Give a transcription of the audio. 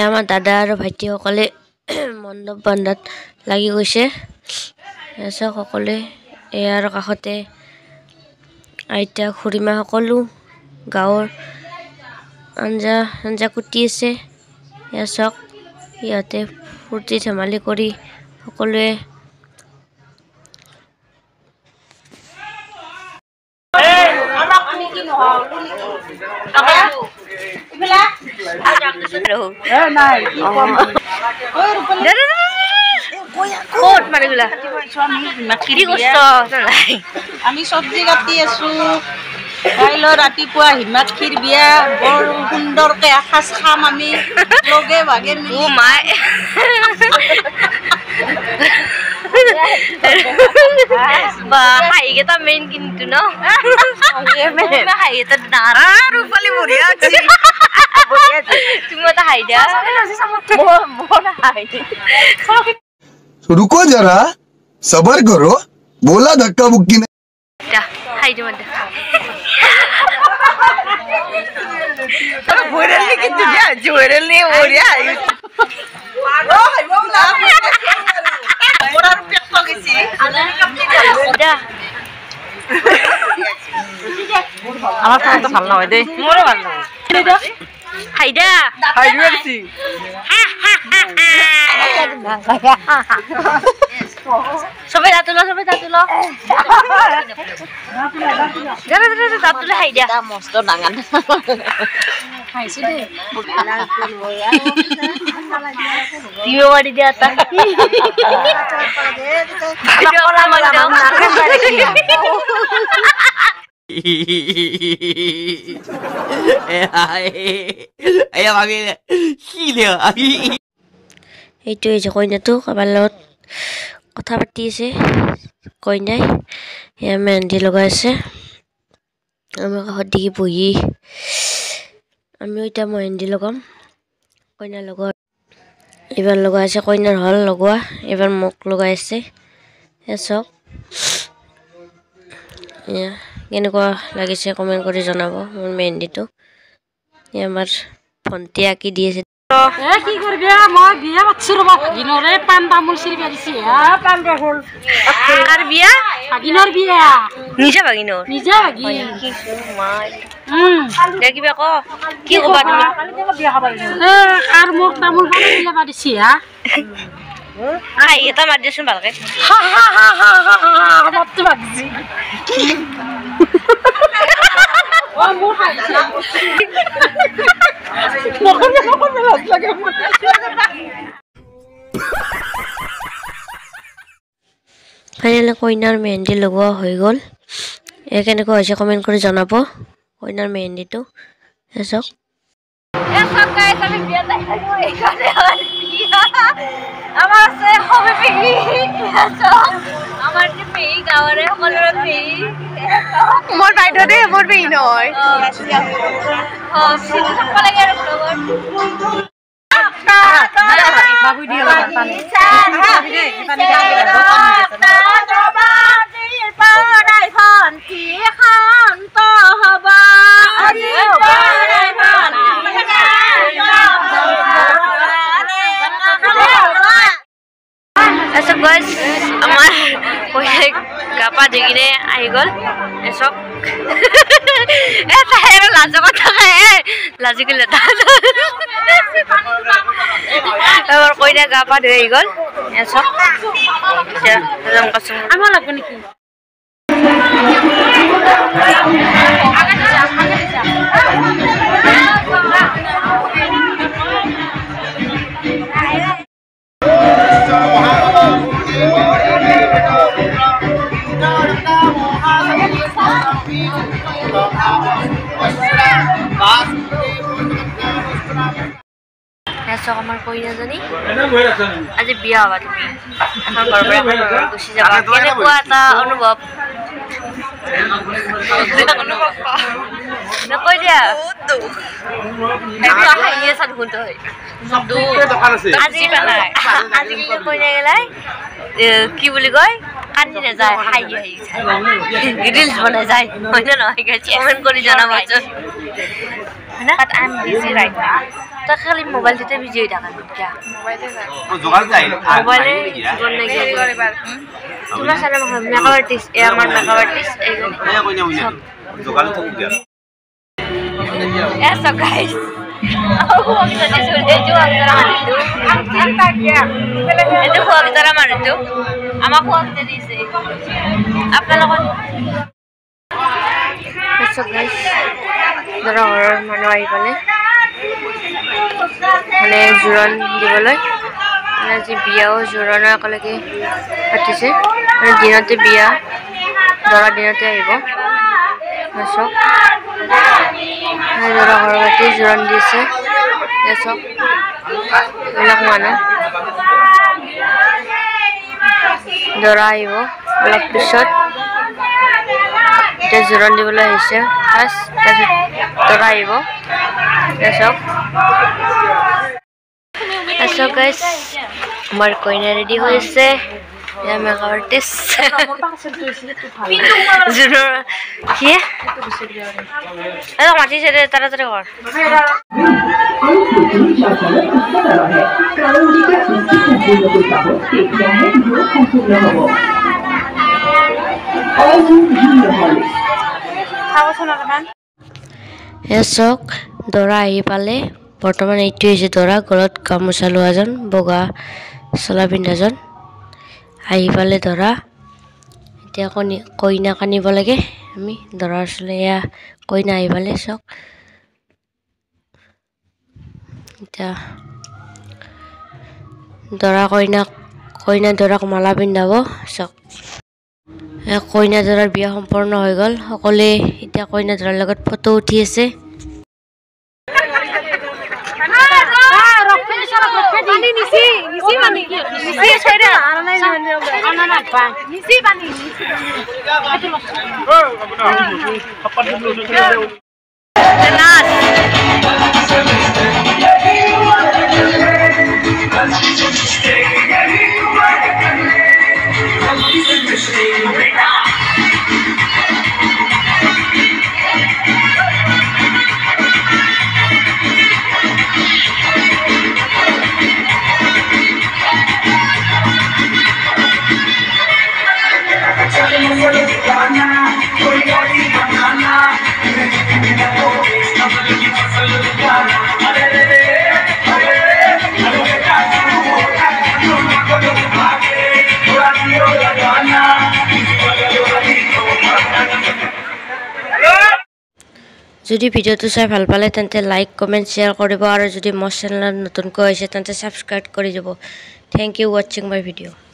আমাৰ দাদা আৰু ভাইটিসকলে মণ্ডপ বন্ধাত লাগি গৈছে। সকলোৱে ইয়াৰ কাষতে আইতা খুৰীমা সকলো গাঁৱৰ আঞ্জা কুটি আছে। চাওক সিহঁতে ফূৰ্তি ধেমালি কৰি সকলোৱে আমি চব্জি কাটি আছো। কাইলৈ ৰাতিপুৱা হিমাক্ষীৰ বিয়া, বৰ সুন্দৰকে এসাঁজ খাম আমি লগে ভাগে মিলি। হাইকেইটা মেইন কিন্তু ন হাইকেইটা ডাঙৰ ৰূপালী বঢ়িয়া আছে। তুমি এটা হাই দিয়া। रुको जरा सबर करो बोला धक्का मुक्की नहीं हाई दे मत বইরালি কিন্তু যা জোরেলি ওরিয়া মারো হাইবো না ওরার পেট গেছি আলানি কাপটি যা আমার তো ভালো না হয় দে মোরও ভালো না হাইডা হাইডু আছি সবাই দাতুলো দাতুলো হাইডা মস্ত ডাঙান খাইছি দে দিও বাড়ি দে আতা ভিডিও করা মালা এইটো এই যে কইনাটো কাৰোবাৰ লগত কথা পাতি আছে। কইনাই সেয়া মেহেন্দি লগাই আছে। আমাৰ কাষত দেখি বহি আমিও এতিয়া মেহেন্দি লগাম। কইনাৰ লগত এইবাৰ লগাই আছে, কইনাৰ হল লগোৱা, এইবাৰ মোক লগাই আছে। চাওক এয়া কেনেকুৱা লাগিছে কমেণ্ট কৰি জনাব মোৰ মেহেন্দিটো। আমাৰ ভণ্টি আঁকি দি আছে। কি করবি মই বিয়া পাচ্ছি রবা ভাগিনরে পান তামুল সিরি পারিছি পান রাখল আর বিয়া ভাগিনর বিয়া নিজা ভাগিনর কি মাই দেখিবে ক কি কবা তুমি বিয়া খাবা আর মোক তামুল পানিলে পারিছি আই এটা মার দিছুন ভালকে মত ভাগছি ও মোর খাইছে ফাইনেলি কইনাৰ মেহেন্দি লগোৱা হৈ গ'ল। কেনেকুৱা হৈছে কমেণ্ট কৰি জনাব কইনাৰ মেহেন্দিটো। চাওক মোৰ বাইদেউ দে মোৰ পেহী নহয় বাবু দিয়ে আমাৰ গাপা ধুই কিনে আহি গ'ল। চক লাজৰ কথা লাজি গ'লে এবাৰ কইনা গা পা ধুই আহি গ'ল। চক আমাৰ লাগব নেকি আমাৰ কইনাজনী আজি বিয়া হবা তুমি এখন ঘৰৰ পৰা গুচি যাবা কেনেকুৱা এটা অনুভৱ নকয় দিয়া আজি কইনা গেলাই কি বুলি কয় কান্দি নাযায় হাঁহি হাঁহি ৰিলছ বনাই যায় হয় না নহয় কমেণ্ট কৰি জনাব। But I'm busy right now. তা খালি মোবাইলতে বিজি হই থাকা কিয়া মোবাইলে জীবন নাই তোমরা সারা মেকআপ আর্টিস্ট এ আমার মেকআপ আর্টিস্ট এইজন্য So guys, aku mau kita disuruh jual antara mana itu? Itu gua antara mana itu? Ama aku kita disi. Apa lakukan? So guys, dorong mana lagi kali? Mana jualan di mana? Mana si biaya jualan apa lagi? Hati sih? Mana dinate biaya? Dorong dinate ibu. Masuk. Dora hormati juran dice. Esok. Ulak mana? Dora ibu. Ulak pisot. Dia juran di bola hise. As. Dora ibu. Esok. Esok guys. Amar koine ready hoise. Ya makeup artist. Junior. কি? মাটি ছেড়ে তাড়াতাড়ি কর এচক দৰা আহি পালে বৰ্তমান এইটো হৈছে দৰা ঘৰত গামোচা লোৱাজন বগা চলা পিন্ধাজন আহি পালে দৰা এতিয়া কইনাক আনিব লাগে আমি দৰাৰ ওচৰলৈ এয়া কইনা আহি পালে চাওক এতিয়া দৰা কইনা দৰাক মালা পিন্ধাব চাওক কইনা দৰাৰ বিয়া সম্পূৰ্ণ হৈ গ'ল সকলোৱে এতিয়া কইনা দৰাৰ লগত ফটো উঠি আছে যদি ভিডিওটো চাই ভাল পালে তেন্তে লাইক কমেন্ট শেয়ার কৰিব আৰু যদি মোৰ চেনেলত নতুনকৈ হৈছে তেন্তে সাবস্ক্ৰাইব কৰি দিব thank you watching my video